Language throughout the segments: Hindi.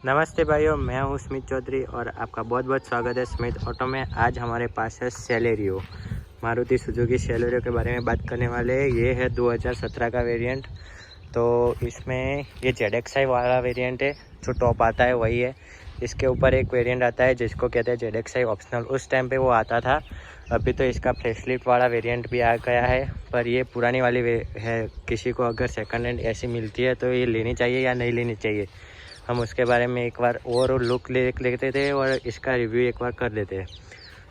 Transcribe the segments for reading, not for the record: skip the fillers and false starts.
नमस्ते भाइयों, मैं हूं स्मित चौधरी और आपका बहुत बहुत स्वागत है स्मित ऑटो में। आज हमारे पास है सेलेरियो, मारुति सुजुकी सेलेरियो के बारे में बात करने वाले हैं। ये है 2017 का वेरिएंट। तो इसमें ये ZXi वाला वेरिएंट है, जो टॉप आता है वही है। इसके ऊपर एक वेरिएंट आता है जिसको कहते हैं ZXi ऑप्शनल। उस टाइम पे वो आता था। अभी तो इसका फेसलिफ्ट वाला वेरिएंट भी आ गया है, पर ये पुरानी वाली है। किसी को अगर सेकंड हैंड ऐसी मिलती है तो ये लेनी चाहिए या नहीं लेनी चाहिए, हम उसके बारे में एक बार और लुक लेते थे और इसका रिव्यू एक बार कर लेते हैं।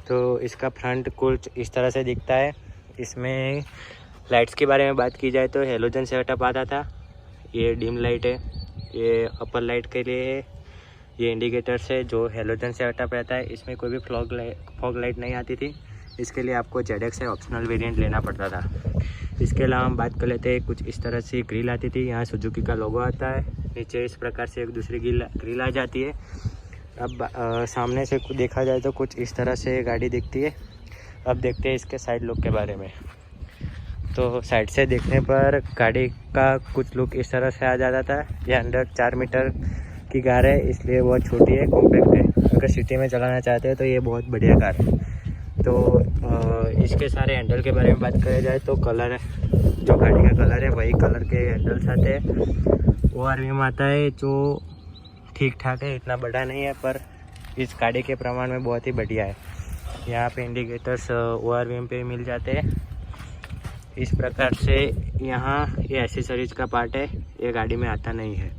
तो इसका फ्रंट कुछ इस तरह से दिखता है। इसमें लाइट्स के बारे में बात की जाए तो हेलोजन सेटअप आता था। ये डिम लाइट है, ये अपर लाइट के लिए है। ये इंडिकेटर्स है जो हेलोजन सेटअप रहता है। इसमें कोई भी फॉग लाइट नहीं आती थी। इसके लिए आपको ZXi ऑप्शनल वेरिएंट लेना पड़ता था। इसके अलावा हम बात कर लेते हैं, कुछ इस तरह से ग्रिल आती थी। यहाँ सुजुकी का लोगो आता है, नीचे इस प्रकार से एक दूसरी ग्रिल आ जाती है। अब सामने से देखा जाए तो कुछ इस तरह से गाड़ी दिखती है। अब देखते हैं इसके साइड लुक के बारे में। तो साइड से देखने पर गाड़ी का कुछ लुक इस तरह से आ जाता था। यह अंडर 4 मीटर की कार है, इसलिए बहुत छोटी है, कॉम्पैक्ट है। अगर सिटी में चलाना चाहते हैं तो ये बहुत बढ़िया कार है। तो इसके सारे हैंडल के बारे में बात करें जाए तो कलर, जो गाड़ी का कलर है वही कलर के हैंडल्स आते हैं। ORVM आता है जो ठीक ठाक है, इतना बड़ा नहीं है, पर इस गाड़ी के प्रमाण में बहुत ही बढ़िया है। यहाँ पे इंडिकेटर्स ORVM पे मिल जाते हैं। इस प्रकार से यहाँ ये एसेसरीज का पार्ट है, ये गाड़ी में आता नहीं है।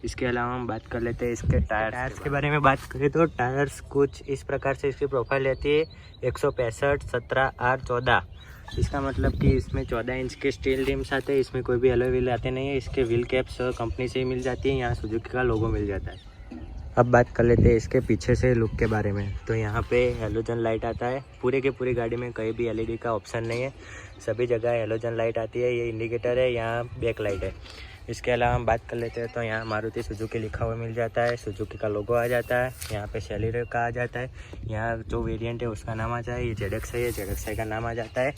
इसके अलावा हम बात कर लेते हैं इसके टायर्स के बारे में। बात करें तो टायर्स कुछ इस प्रकार से इसकी प्रोफाइल रहती है। 165 17 R14। इसका मतलब कि इसमें 14 इंच के स्टील रिम्स आते हैं। इसमें कोई भी अलॉय व्हील आते नहीं है। इसके व्हील कैप्स कंपनी से ही मिल जाती है। यहाँ सुजुकी का लोगो मिल जाता है। अब बात कर लेते हैं इसके पीछे से लुक के बारे में। तो यहाँ पे हेलोजन लाइट आता है। पूरे के पूरी गाड़ी में कहीं भी LED का ऑप्शन नहीं है, सभी जगह हेलोजन लाइट आती है। ये इंडिकेटर है, यहाँ बैक लाइट है। इसके अलावा हम बात कर लेते हैं तो यहाँ मारुति सुजुकी लिखा हुआ मिल जाता है, सुजुकी का लोगो आ जाता है। यहाँ पे सेलेरियो का आ जाता है। यहाँ जो वेरिएंट है उसका नाम आ जाए, ये ZXi है, ZXi का नाम आ जाता है।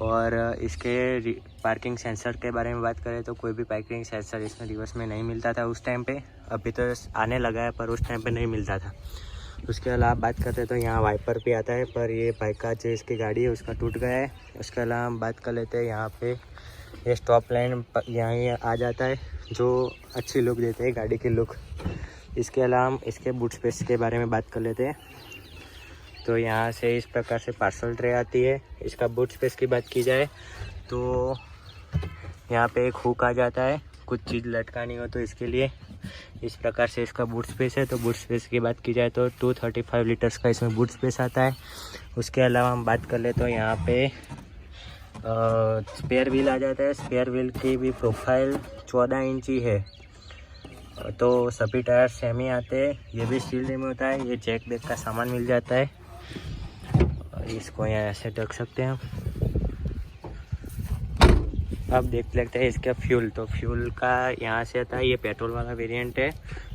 और इसके पार्किंग सेंसर के बारे में बात करें तो कोई भी पार्किंग सेंसर इसमें रिवर्स में नहीं मिलता था उस टाइम पे। अभी तो आने लगा है, पर उस टाइम पे नहीं मिलता था। उसके अलावा बात करते हैं तो यहाँ वाइपर भी आता है, पर ये बाइक का जो इसकी गाड़ी है उसका टूट गया है। उसके अलावा हम बात कर लेते हैं, यहाँ पे ये स्टॉप लाइन यहाँ आ जाता है, जो अच्छी लुक देते हैं गाड़ी की लुक। इसके अलावा हम इसके बूट स्पेस के बारे में बात कर लेते हैं। तो यहाँ से इस प्रकार से पार्सल ट्रे आती है। इसका बूट स्पेस की बात की जाए तो यहाँ पे एक हुक आ जाता है, कुछ चीज़ लटकानी हो तो इसके लिए। इस प्रकार से इसका बूट स्पेस है। तो बूट स्पेस की बात की जाए तो 235 लीटर्स का इसमें बूट स्पेस आता है। उसके अलावा हम बात कर ले तो यहाँ पे स्पेयर व्हील आ जाता है। स्पेयर व्हील की भी प्रोफाइल 14 इंची है। तो सभी टायर सेम ही आते हैं। ये भी स्टील रिम होता है। ये जैक बैग का सामान मिल जाता है। इसको यहाँ ऐसे रख सकते हैं हम। अब देख लेते हैं इसका फ्यूल। तो फ्यूल का यहाँ से आता है, ये पेट्रोल वाला वेरिएंट है।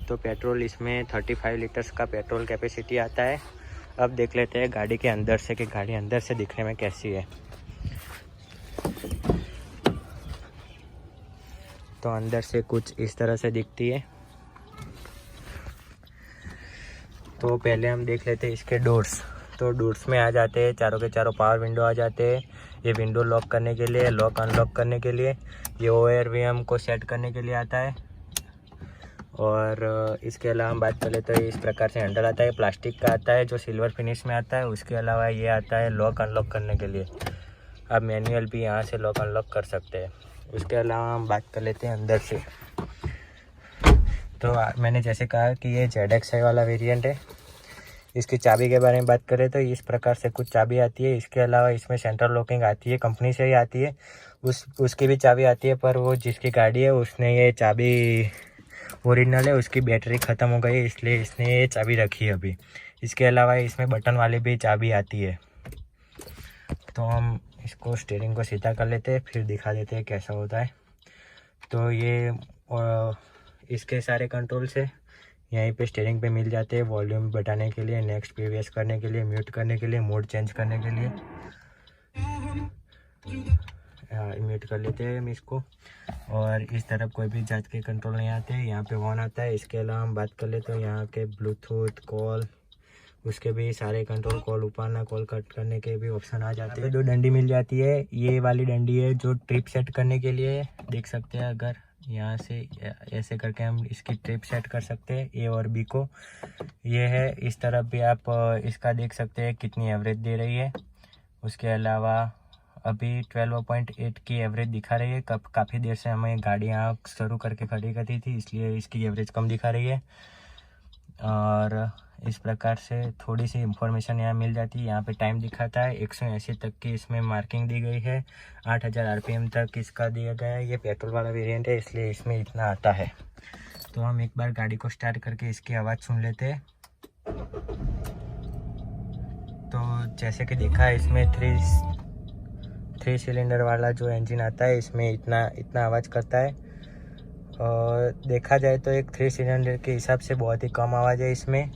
तो पेट्रोल इसमें 35 लीटर्स का पेट्रोल कैपेसिटी आता है। अब देख लेते हैं गाड़ी के अंदर से कि गाड़ी अंदर से दिखने में कैसी है। तो अंदर से कुछ इस तरह से दिखती है। तो पहले हम देख लेते हैं इसके डोर्स। तो डोर्स में आ जाते हैं, चारों के चारों पावर विंडो आ जाते हैं। ये विंडो लॉक करने के लिए, लॉक अनलॉक करने के लिए, ये ORVM को सेट करने के लिए आता है। और इसके अलावा हम बात कर लेते हैं, इस प्रकार से हैंडल आता है, प्लास्टिक का आता है जो सिल्वर फिनिश में आता है। उसके अलावा ये आता है लॉक अनलॉक करने के लिए। आप मैनुअल भी यहाँ से लॉक अनलॉक कर सकते हैं। उसके अलावा हम बात कर लेते हैं अंदर से। तो मैंने जैसे कहा कि ये ZXi वाला वेरिएंट है। इसकी चाबी के बारे में बात करें तो इस प्रकार से कुछ चाबी आती है। इसके अलावा इसमें सेंट्रल लॉकिंग आती है, कंपनी से ही आती है। उसकी भी चाबी आती है, पर वो जिसकी गाड़ी है उसने ये चाबी ओरिजिनल है, उसकी बैटरी ख़त्म हो गई, इसलिए इसने ये चाबी रखी है अभी। इसके अलावा इसमें बटन वाली भी चाबी आती है। तो हम इसको स्टीयरिंग को सीधा कर लेते हैं, फिर दिखा देते हैं कैसा होता है। तो ये इसके सारे कंट्रोल्स है यहीं पे स्टीयरिंग पे मिल जाते हैं। वॉल्यूम बढ़ाने के लिए, नेक्स्ट प्रीवियस करने के लिए, म्यूट करने के लिए, मोड चेंज करने के लिए। म्यूट कर लेते हैं हम इसको। और इस तरफ कोई भी जात के कंट्रोल नहीं आते, यहाँ पे ऑन आता है। इसके अलावा हम बात कर ले तो यहाँ के ब्लूटूथ कॉल, उसके भी सारे कंट्रोल, कॉल ऊपरना, कॉल कट करने के भी ऑप्शन आ जाते हैं। 2 डंडी मिल जाती है, ये वाली डंडी है जो ट्रिप सेट करने के लिए, देख सकते हैं। अगर यहाँ से ऐसे करके हम इसकी ट्रिप सेट कर सकते हैं, ए और बी को। ये है, इस तरफ भी आप इसका देख सकते हैं कितनी एवरेज दे रही है। उसके अलावा अभी 12.8 की एवरेज दिखा रही है। काफ़ी देर से हमें गाड़ी यहाँ शुरू करके खड़ी करती थी, इसलिए इसकी एवरेज कम दिखा रही है। और इस प्रकार से थोड़ी सी इंफॉर्मेशन यहाँ मिल जाती है। यहाँ पे टाइम दिखाता है 180 तक की इसमें मार्किंग दी गई है। 8000 RPM तक इसका दिया गया है। ये पेट्रोल वाला वेरिएंट है, इसलिए इसमें इतना आता है। तो हम एक बार गाड़ी को स्टार्ट करके इसकी आवाज़ सुन लेते हैं। तो जैसे कि देखा है, इसमें 3 सिलेंडर वाला जो इंजन आता है, इसमें इतना आवाज़ करता है। और देखा जाए तो एक 3 सिलेंडर के हिसाब से बहुत ही कम आवाज़ है इसमें।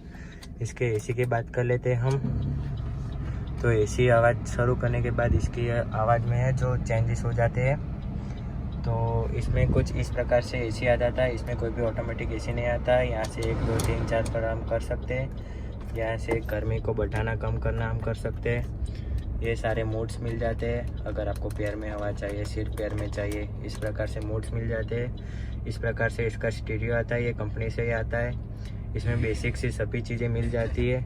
इसके एसी की बात कर लेते हैं हम। तो एसी आवाज़ शुरू करने के बाद इसकी आवाज़ में है जो चेंजेस हो जाते हैं। तो इसमें कुछ इस प्रकार से एसी आ जाता है। इसमें कोई भी ऑटोमेटिक एसी नहीं आता है। यहाँ से 1 2 3 4 पर हम कर सकते हैं। यहाँ से गर्मी को बढ़ाना कम करना हम कर सकते हैं। ये सारे मोड्स मिल जाते हैं। अगर आपको पैर में हवा चाहिए, सिर्फ पैर में चाहिए, इस प्रकार से मोड्स मिल जाते हैं। इस प्रकार से इसका स्टीरियो आता है, ये कंपनी से ही आता है। इसमें बेसिक से सभी चीज़ें मिल जाती है।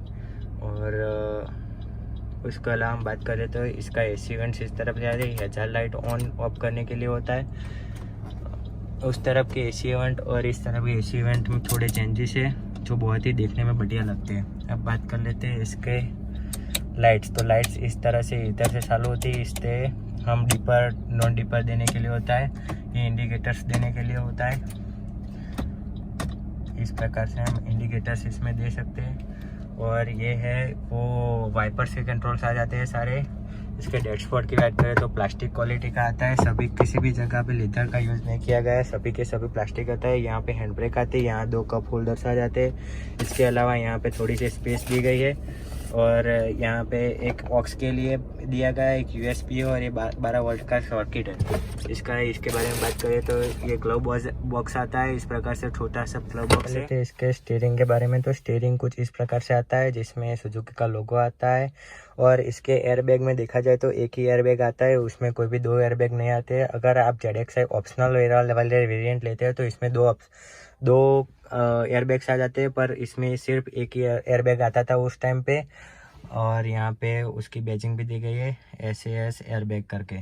और उसके अलावा हम बात करें तो इसका एसी वेंट्स इस तरफ जा रही है, हजार लाइट ऑन ऑफ करने के लिए होता है। उस तरफ के एसी वेंट और इस तरफ के एसी वेंट में थोड़े चेंजेस है जो बहुत ही देखने में बढ़िया लगते हैं। अब बात कर लेते हैं इसके लाइट्स। तो लाइट्स इस तरह से इधर से चालू होती है, इससे हम डिपर नॉन डिपर देने के लिए होता है। ये इंडिकेटर्स देने के लिए होता है। इस प्रकार से हम इंडिकेटर्स इसमें दे सकते हैं। और ये है वो वाइपर से कंट्रोल्स आ जाते हैं सारे। इसके डैशबोर्ड की बात करें तो प्लास्टिक क्वालिटी का आता है। सभी किसी भी जगह पे लेदर का यूज़ नहीं किया गया है, सभी के सभी प्लास्टिक आता है। यहाँ पे हैंड ब्रेक आती है, यहाँ 2 कप होल्डर्स आ जाते हैं। इसके अलावा यहाँ पे थोड़ी सी स्पेस दी गई है। और यहाँ पे एक ऑक्स के लिए दिया गया है, एक USB है। और ये 12 वोल्ट का सर्किट है इसके बारे में बात करें तो ये ग्लव बॉक्स आता है। इस प्रकार से छोटा सा ग्लव बॉक्स है। इसके स्टीयरिंग के बारे में तो स्टीयरिंग कुछ इस प्रकार से आता है, जिसमें सुजुकी का लोगो आता है। और इसके एयरबैग में देखा जाए तो एक ही एयरबैग आता है, उसमें कोई भी 2 एयरबैग नहीं आते हैं। अगर आप ZXi ऑप्शनल वाले वेरिएंट लेते हैं तो इसमें दो एयरबैग्स आ जाते हैं, पर इसमें सिर्फ एक ही एयरबैग आता था उस टाइम पे। और यहाँ पे उसकी बैजिंग भी दी गई है SAS एयरबैग करके।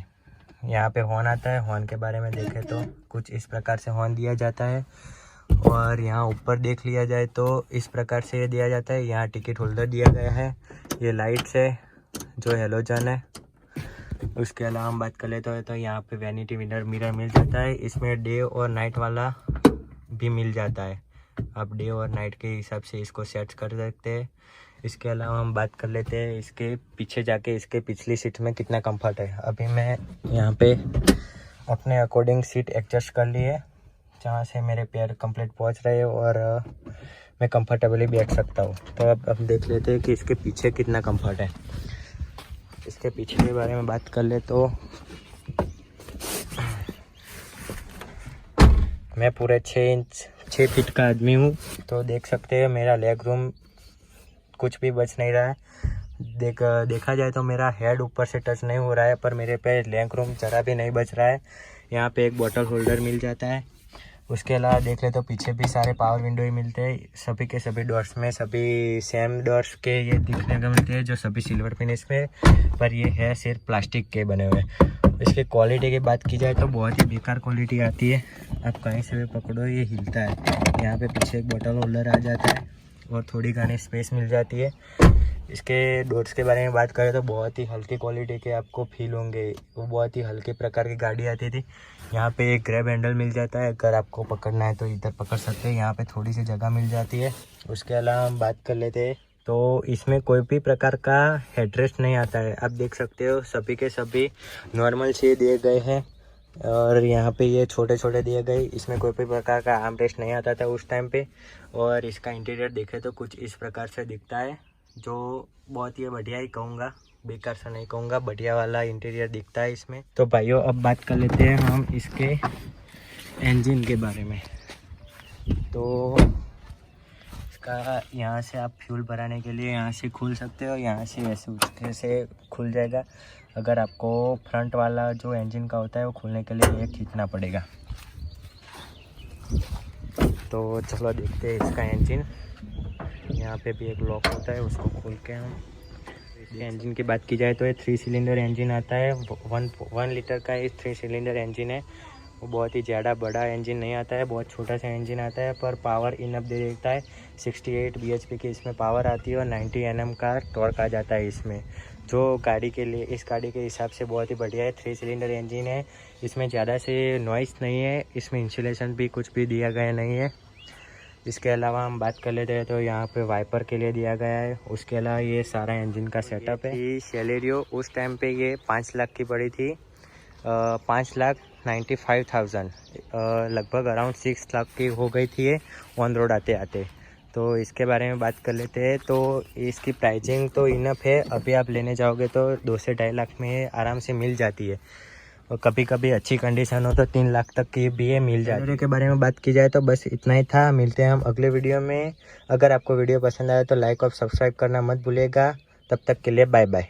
यहाँ पे हॉर्न आता है। हॉर्न के बारे में देखें तो कुछ इस प्रकार से हॉर्न दिया जाता है। और यहाँ ऊपर देख लिया जाए तो इस प्रकार से ये दिया जाता है। यहाँ टिकट होल्डर दिया गया है। ये लाइट्स है जो हेलोजन है। उसके अलावा हम बात कर लेते हैं तो यहाँ पे वैनिटी मिरर मिल जाता है। इसमें डे और नाइट वाला भी मिल जाता है। आप डे और नाइट के हिसाब से इसको सेट कर सकते हैं। इसके अलावा हम बात कर लेते हैं इसके पीछे जाके इसके पिछली सीट में कितना कंफर्ट है। अभी मैं यहाँ पे अपने अकॉर्डिंग सीट एडजस्ट कर ली है, जहाँ से मेरे पैर कंप्लीट पहुँच रहे हैं और मैं कंफर्टेबली बैठ सकता हूँ। तो अब देख लेते हैं कि इसके पीछे कितना कंफर्ट है। इसके पीछे के बारे में बात कर ले तो मैं पूरे 6 फीट का आदमी हूँ। तो देख सकते हैं मेरा लेग रूम कुछ भी बच नहीं रहा है। देखा जाए तो मेरा हेड ऊपर से टच नहीं हो रहा है, पर मेरे पे लेग रूम जरा भी नहीं बच रहा है। यहाँ पे एक बॉटल होल्डर मिल जाता है। उसके अलावा देख ले तो पीछे भी सारे पावर विंडो ही मिलते हैं। सभी के सभी डोर्स में सभी सेम डोर्स के ये दिखने को मिलते हैं, जो सभी सिल्वर फिनिश में, पर ये है सिर्फ प्लास्टिक के बने हुए। इसकी क्वालिटी की बात की जाए तो बहुत ही बेकार क्वालिटी आती है। आप कहीं से भी पकड़ो ये हिलता है। यहाँ पे पीछे एक बॉटल होल्डर आ जाता है और थोड़ी घनी स्पेस मिल जाती है। इसके डोर्स के बारे में बात करें तो बहुत ही हल्की क्वालिटी के आपको फील होंगे। वो बहुत ही हल्के प्रकार की गाड़ी आती थी। यहाँ पे एक ग्रैब हैंडल मिल जाता है, अगर आपको पकड़ना है तो इधर पकड़ सकते हैं। यहाँ पे थोड़ी सी जगह मिल जाती है। उसके अलावा हम बात कर लेते हैं तो इसमें कोई भी प्रकार का हेडरेस्ट नहीं आता है। आप देख सकते हो सभी के सभी नॉर्मल से दिए गए हैं। और यहाँ पे ये छोटे छोटे दिए गए। इसमें कोई भी प्रकार का आर्म रेस्ट नहीं आता था उस टाइम पे। और इसका इंटीरियर देखे तो कुछ इस प्रकार से दिखता है, जो बहुत ही बढ़िया ही कहूँगा। बेकार सा नहीं कहूँगा, बढ़िया वाला इंटीरियर दिखता है इसमें। तो भाइयों अब बात कर लेते हैं हम इसके इंजन के बारे में। तो इसका यहाँ से आप फ्यूल भराने के लिए यहाँ से खोल सकते हो, यहाँ से ऐसे उसके से खुल जाएगा। अगर आपको फ्रंट वाला जो इंजन का होता है वो खोलने के लिए ये खींचना पड़ेगा। तो चलो देखते हैं इसका इंजन। यहाँ पे भी एक लॉक होता है, उसको खोल के हम इसके इंजन की बात की जाए तो ये 3 सिलेंडर इंजन आता है। 1 लीटर का ये 3 सिलेंडर इंजन है। वो बहुत ही ज़्यादा बड़ा इंजन नहीं आता है, बहुत छोटा सा इंजन आता है, पर पावर इनफ दे देता है। 68 bhp की इसमें पावर आती है और 90 Nm का टॉर्क आ जाता है इसमें, जो गाड़ी के लिए, इस गाड़ी के हिसाब से बहुत ही बढ़िया है। 3 सिलेंडर इंजन है, इसमें ज़्यादा से नॉइस नहीं है, इसमें इंसुलेशन भी कुछ भी दिया गया नहीं है। इसके अलावा हम बात कर लेते हैं तो यहाँ पे वाइपर के लिए दिया गया है। उसके अलावा ये सारा इंजन का सेटअप है। ये सेलेरियो उस टाइम पे ये 5 लाख की पड़ी थी, 5,95,000, लगभग अराउंड 6 लाख की हो गई थी ये ऑन रोड आते आते। तो इसके बारे में बात कर लेते हैं। तो इसकी प्राइसिंग तो इनफ है, अभी आप लेने जाओगे तो 2 से 2.5 लाख में आराम से मिल जाती है, और कभी कभी अच्छी कंडीशन हो तो 3 लाख तक की भी ये मिल जाती है। के बारे में बात की जाए तो बस इतना ही था। मिलते हैं हम अगले वीडियो में। अगर आपको वीडियो पसंद आया तो लाइक और सब्सक्राइब करना मत भूलिएगा। तब तक के लिए बाय बाय।